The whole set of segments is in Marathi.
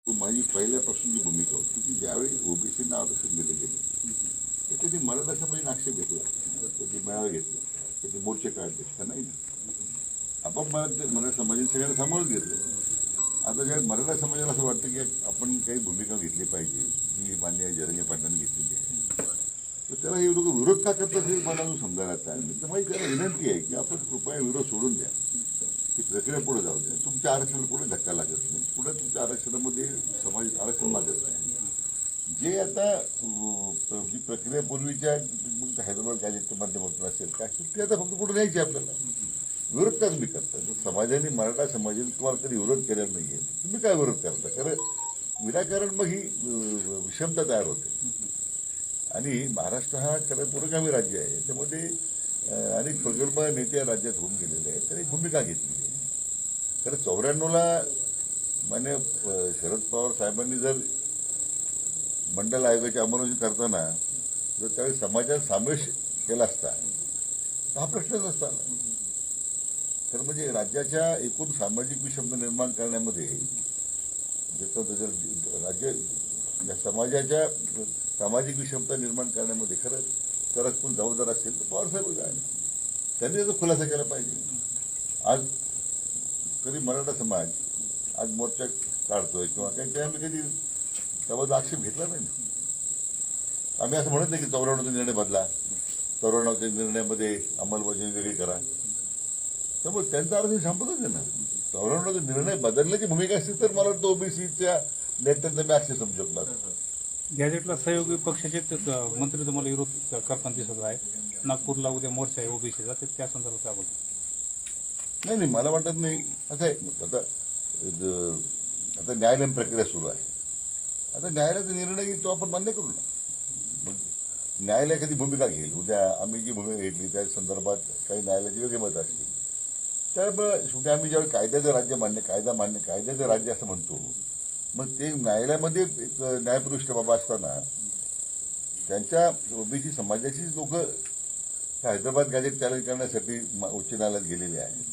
माझी पहिल्यापासून जी भूमिका होती की ज्यावेळी ओबीसींना आरक्षण दिलं गेलं त्याची मराठा समाजाने आक्षेप घेतला, कधी मेळावा घेतला, कधी मोर्चे काढले का नाही ना. आपण मराठा समाजाने सगळ्यांना सांभाळून घेतलं. आता ज्या मराठा समाजाला असं वाटतं की आपण काही भूमिका घेतली पाहिजे जी मान्य जरंगे पाटलांनी घेतलेली आहे, तर त्याला हे लोक विरोध का करतात हे मला अजून समजायला नाही. तर माझी त्याला विनंती आहे की आपण कृपया विरोध सोडून द्या, ही प्रक्रिया पुढे जाऊ द्या. तुमच्या आरक्षणाला पुढे धक्का लागत नाही, पुढे तुमच्या आरक्षणामध्ये समाज आरक्षण मागत नाही. जे आता जी प्रक्रिया पूर्वीच्या हैदराबाद गॅजेटच्या माध्यमातून असेल काय असेल ते आता फक्त पुढे न्यायची आपल्याला. विरोध का तुम्ही करता? समाजाने मराठा समाजाने तुम्हाला कधी विरोध केलेला नाहीये, तुम्ही काय विरोध करता? कारण विनाकारण मग ही विषमता तयार होते. आणि महाराष्ट्र हा खरं पुरोगामी राज्य आहे, त्यामध्ये अनेक प्रगल्भ नेते या राज्यात होऊन गेलेले आहेत, त्यांनी भूमिका घेतलेली आहे. खरं 94ला मान्य शरद पवार साहेबांनी जर मंडल आयोगाची अंमलबजावणी करताना जर त्यावेळी समाजात समावेश केला असता तर हा प्रश्नच नसता. तर म्हणजे राज्याच्या एकूण सामाजिक विषमता निर्माण करण्यामध्ये राज्य समाजाच्या सामाजिक विषमता निर्माण करण्यामध्ये खरं जर कोण जबाबदार असेल तर पवारसाहेब काय त्यांनी त्याचा खुलासा केला पाहिजे. आज कधी मराठा समाज आज मोर्चा काढतोय किंवा काही आम्ही कधी त्याबद्दल आक्षेप घेतला नाही. आम्ही असं म्हणत नाही की 94चा निर्णय बदला, 94च्या निर्णयामध्ये अंमलबजावणी वेगळी करा. त्यामुळे त्यांचा अर्थ संपतच आहे ना. 94चा निर्णय बदलण्याची भूमिका असतील तर मला वाटतं ओबीसीच्या नेत्यांचा मी आक्षेप समजू शकला. गॅजेटला सहयोगी पक्षाचे मंत्री तुम्हाला विरोध करताना दिसत आहे. नागपूरला उद्या मोर्चा आहे ओबीसीचा, त्या संदर्भात काय बोलतो? नाही, मला वाटत नाही. असं आहे आता न्यायालयीन प्रक्रिया सुरू आहे. आता न्यायालयाचा निर्णय येईल तो आपण मान्य करू ना. न्यायालय कधी भूमिका घेईल, उद्या आम्ही जी भूमिका घेतली त्या संदर्भात काही न्यायालयाची वेगळी मत असतील. त्यामुळे शेवटी आम्ही ज्यावेळी कायद्याचं राज्य कायद्याचं राज्य असं म्हणतो, मग ते न्यायालयामध्ये एक न्यायपुरुष बाबा असताना त्यांच्या ओबीसी समाजाचीच लोक हैदराबाद गॅजेट चॅलेंज करण्यासाठी उच्च न्यायालयात गेलेले आहेत.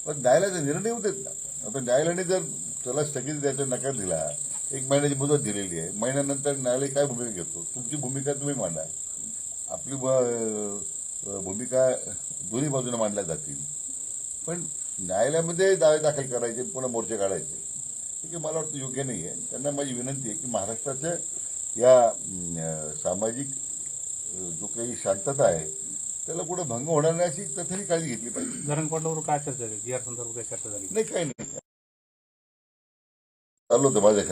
पण न्यायालयाचा निर्णय येऊ देत ना. आता न्यायालयाने जर त्याला स्थगित द्यायचा नकार दिला, 1 महिन्याची मुदत दिलेली आहे, महिन्यानंतर न्यायालय काय भूमिका घेतो, तुमची भूमिका तुम्ही मांडा. आपली भूमिका दोन्ही बाजूने मांडल्या जातील. पण न्यायालयामध्ये दावे दाखल करायचे, पुन्हा मोर्चे काढायचे, हे मला वाटतं योग्य नाही आहे. त्यांना माझी विनंती आहे की महाराष्ट्राच्या या सामाजिक जो काही शांतता आहे त्याला कुठे भंग होणार नाही अशी तथाही काळजी घेतली पाहिजे. धरण पडल्यावर काय चर्चा झाली? बिहार संदर्भात काय चर्चा झाली? नाही, काही नाही. चालू होतं माझ्या